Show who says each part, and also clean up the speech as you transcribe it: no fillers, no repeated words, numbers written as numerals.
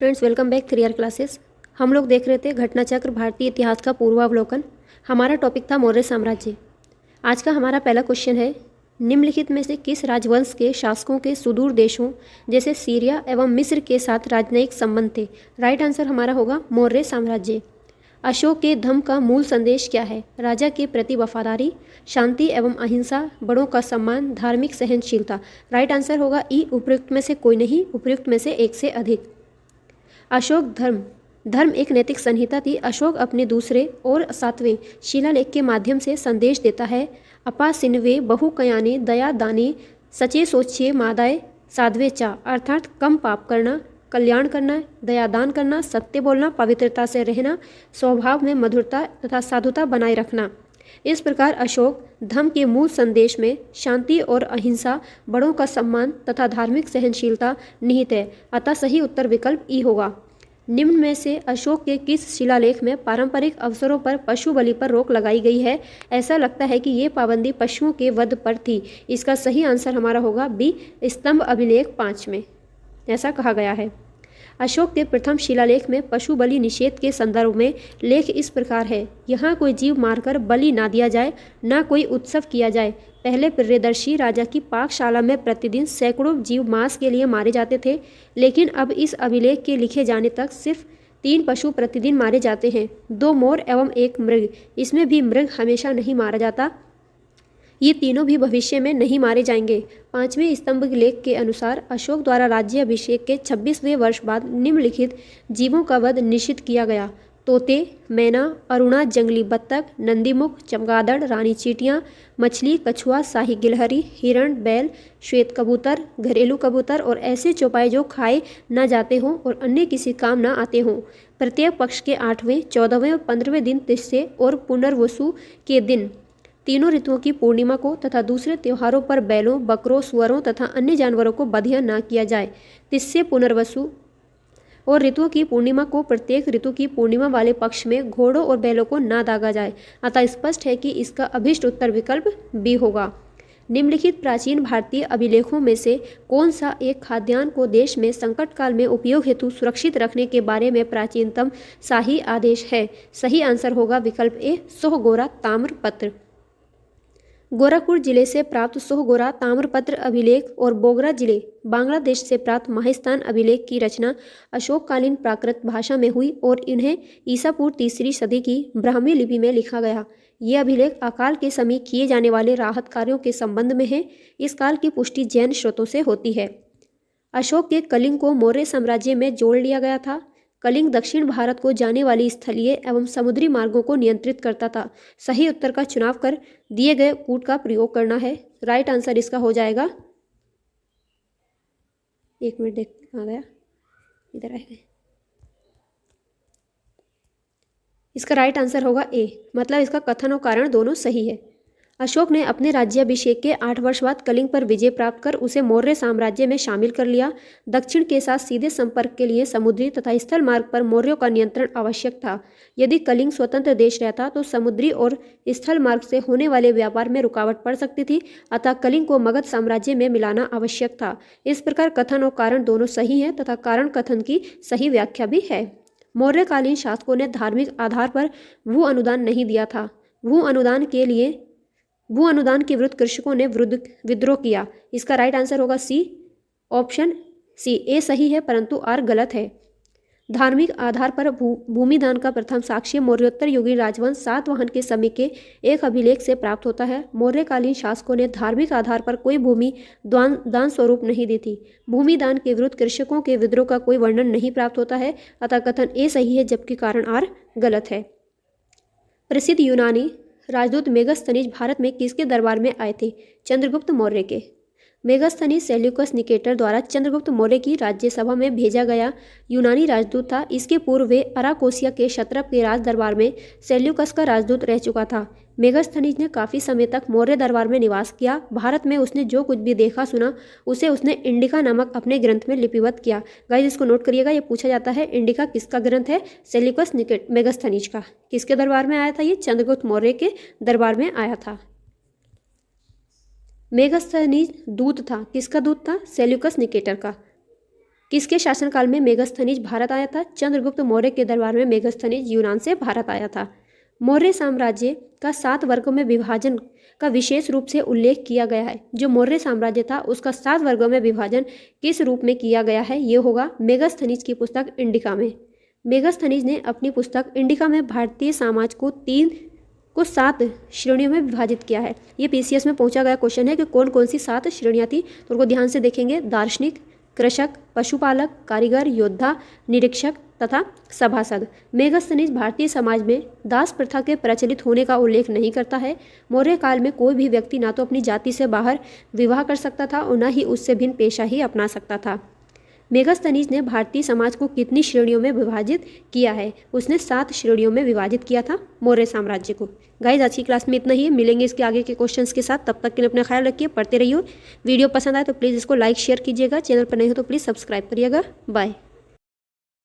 Speaker 1: Friends, welcome back 3 year classes. हम लोग देख रहे थे घटना चक्र भारतीय इतिहास का पूर्वावलोकन। हमारा टॉपिक था मौर्य साम्राज्य। आज का हमारा पहला क्वेश्चन है, निम्नलिखित में से किस राजवंश के शासकों के सुदूर देशों जैसे सीरिया एवं मिस्र के साथ राजनयिक संबंध थे? राइट आंसर हमारा होगा मौर्य साम्राज्य। अशोक के धम्म का मूल संदेश क्या है? राजा के प्रति वफादारी, शांति एवं अहिंसा, बड़ों का सम्मान, धार्मिक सहनशीलता। राइट आंसर होगा ई, उपयुक्त में से कोई नहीं, उपयुक्त में से एक से अधिक। अशोक धर्म एक नैतिक संहिता थी। अशोक अपने दूसरे और 7वें शिलालेख के माध्यम से संदेश देता है, अपा सिन्वे बहु कयाने दया दाने सचे सोचे मादाय साध्वे चा, अर्थात कम पाप करना, कल्याण करना, दयादान करना, सत्य बोलना, पवित्रता से रहना, स्वभाव में मधुरता तथा साधुता बनाए रखना। इस प्रकार अशोक धम्म के मूल संदेश में शांति और अहिंसा, बड़ों का सम्मान तथा धार्मिक सहनशीलता निहित है। अतः सही उत्तर विकल्प ई होगा। निम्न में से अशोक के किस शिलालेख में पारंपरिक अवसरों पर पशु बलि पर रोक लगाई गई है? ऐसा लगता है कि ये पाबंदी पशुओं के वध पर थी। इसका सही आंसर हमारा होगा बी, स्तंभ अभिलेख 5 में ऐसा कहा गया है। अशोक के प्रथम शिलालेख में पशु बलि निषेध के संदर्भ में लेख इस प्रकार है, यहाँ कोई जीव मारकर बलि ना दिया जाए, ना कोई उत्सव किया जाए। पहले प्रियदर्शी राजा की पाकशाला में प्रतिदिन सैकड़ों जीव मांस के लिए मारे जाते थे, लेकिन अब इस अभिलेख के लिखे जाने तक सिर्फ 3 पशु प्रतिदिन मारे जाते हैं, 2 मोर एवं 1 मृग। इसमें भी मृग हमेशा नहीं मारा जाता, ये तीनों भी भविष्य में नहीं मारे जाएंगे। 5वें स्तंभ लेख के अनुसार अशोक द्वारा राज्य अभिषेक के 26वें वर्ष बाद निम्नलिखित जीवों का वध निषिद्ध किया गया: तोते, मैना, अरुणा, जंगली बत्तख, नंदीमुख, चमगादड़, रानी चींटियां, मछली, कछुआ, शाही गिलहरी, हिरण, बैल, श्वेत कबूतर, घरेलू कबूतर और ऐसे चौपाए जो खाए न जाते हों और अन्य किसी काम न आते हों। प्रत्येक पक्ष के 8वें, 14वें और 15वें दिन तिस्से और पुनर्वसु के दिन तीनों ऋतुओं की पूर्णिमा को तथा दूसरे त्योहारों पर बैलों, बकरों, सुअरों तथा अन्य जानवरों को बधिया न किया जाए। तिस्से, पुनर्वसु और ऋतुओं की पूर्णिमा को प्रत्येक ऋतु की पूर्णिमा वाले पक्ष में घोड़ों और बैलों को न दागा जाए। अतः स्पष्ट है कि इसका अभिष्ट उत्तर विकल्प बी होगा। निम्नलिखित प्राचीन भारतीय अभिलेखों में से कौन सा एक खाद्यान्न को देश में संकट काल में उपयोग हेतु सुरक्षित रखने के बारे में प्राचीनतम शाही आदेश है? सही आंसर होगा विकल्प ए, सोहगोरा ताम्रपत्र। गोरखपुर जिले से प्राप्त सोहगोरा ताम्रपत्र अभिलेख और बोगरा जिले बांग्लादेश से प्राप्त माहिस्तान अभिलेख की रचना अशोककालीन प्राकृत भाषा में हुई और इन्हें ईसा पूर्व 3री सदी की ब्राह्मी लिपि में लिखा गया। ये अभिलेख अकाल के समय किए जाने वाले राहत कार्यों के संबंध में है। इस काल की पुष्टि जैन स्रोतों से होती है। अशोक के कलिंग को मौर्य साम्राज्य में जोड़ लिया गया था। कलिंग दक्षिण भारत को जाने वाली स्थलीय एवं समुद्री मार्गों को नियंत्रित करता था। सही उत्तर का चुनाव कर दिए गए कूट का प्रयोग करना है। राइट आंसर इसका हो जाएगा, एक मिनट देख आ गया, इधर आएगा। इसका राइट आंसर होगा ए, मतलब इसका कथन और कारण दोनों सही है। अशोक ने अपने राज्याभिषेक के 8 वर्ष बाद कलिंग पर विजय प्राप्त कर उसे मौर्य साम्राज्य में शामिल कर लिया। दक्षिण के साथ सीधे संपर्क के लिए समुद्री तथा स्थल मार्ग पर मौर्यों का नियंत्रण आवश्यक था। यदि कलिंग स्वतंत्र देश रहता तो समुद्री और स्थल मार्ग से होने वाले व्यापार में रुकावट पड़ सकती थी। अतः कलिंग को मगध साम्राज्य में मिलाना आवश्यक था। इस प्रकार कथन और कारण दोनों सही हैं तथा कारण कथन की सही व्याख्या भी है। मौर्यकालीन शासकों ने धार्मिक आधार पर भू अनुदान नहीं दिया था। भू अनुदान के विरुद्ध कृषकों ने विद्रोह किया। इसका राइट आंसर होगा सी, ऑप्शन सी। ए सही है परंतु आर गलत है। धार्मिक आधार पर भूमिदान का प्रथम साक्ष्य मौर्योत्तर युगीन राजवंश सातवाहन के समय के एक अभिलेख से प्राप्त होता है। मौर्यकालीन शासकों ने धार्मिक आधार पर कोई भूमि दान स्वरूप नहीं दी थी। भूमिदान के विरुद्ध कृषकों के विद्रोह का कोई वर्णन नहीं प्राप्त होता है। अतः कथन ए सही है जबकि कारण आर गलत है। प्रसिद्ध यूनानी राजदूत मेगस्थनीज भारत में किसके दरबार में आए थे? चंद्रगुप्त मौर्य के। मेगस्थनीज सेल्यूकस निकेटर द्वारा चंद्रगुप्त मौर्य की राज्यसभा में भेजा गया यूनानी राजदूत था। इसके पूर्व वे अराकोसिया के क्षत्रप के राज दरबार में सेल्यूकस का राजदूत रह चुका था। मेगस्थनीज ने काफ़ी समय तक मौर्य दरबार में निवास किया। भारत में उसने जो कुछ भी देखा सुना उसे उसने इंडिका नामक अपने ग्रंथ में लिपिबद्ध किया। गाइस इसको नोट करिएगा, ये पूछा जाता है इंडिका किसका ग्रंथ है? सेल्यूकस मेगस्थनीज का। किसके दरबार में आया था ये? चंद्रगुप्त मौर्य के दरबार में आया था। मेगस्थनीज दूत था, किसका दूत था? सेल्यूकस निकेटर का। किसके शासनकाल में मेगास्थनीज भारत आया था? चंद्रगुप्त मौर्य के दरबार में मेगास्थनीज यूनान से भारत आया था। मौर्य साम्राज्य का 7 वर्गों में विभाजन का विशेष रूप से उल्लेख किया गया है। जो मौर्य साम्राज्य था उसका 7 वर्गों में विभाजन किस रूप में किया गया है? ये होगा मेगास्थनीज की पुस्तक इंडिका में। मेगास्थनीज ने अपनी पुस्तक इंडिका में भारतीय समाज को 7 श्रेणियों में विभाजित किया है। ये पीसीएस में पूछा गया क्वेश्चन है कि कौन कौन सी 7 श्रेणियाँ थी, तो उनको ध्यान से देखेंगे। दार्शनिक, कृषक, पशुपालक, कारीगर, योद्धा, निरीक्षक तथा सभासद। मेगास्थनीज भारतीय समाज में दास प्रथा के प्रचलित होने का उल्लेख नहीं करता है। मौर्य काल में कोई भी व्यक्ति ना तो अपनी जाति से बाहर विवाह कर सकता था और न ही उससे भिन्न पेशा ही अपना सकता था। मेगास्थनीज ने भारतीय समाज को कितनी श्रेणियों में विभाजित किया है? उसने 7 श्रेणियों में विभाजित किया था मौर्य साम्राज्य को। गाइस, आज की क्लास में इतना ही है। मिलेंगे इसके आगे के क्वेश्चंस के साथ। तब तक के लिए अपना ख्याल रखिए, पढ़ते रहिए। वीडियो पसंद आए तो प्लीज़ इसको लाइक शेयर कीजिएगा। चैनल पर नहीं हो तो प्लीज़ सब्सक्राइब करिएगा। बाय।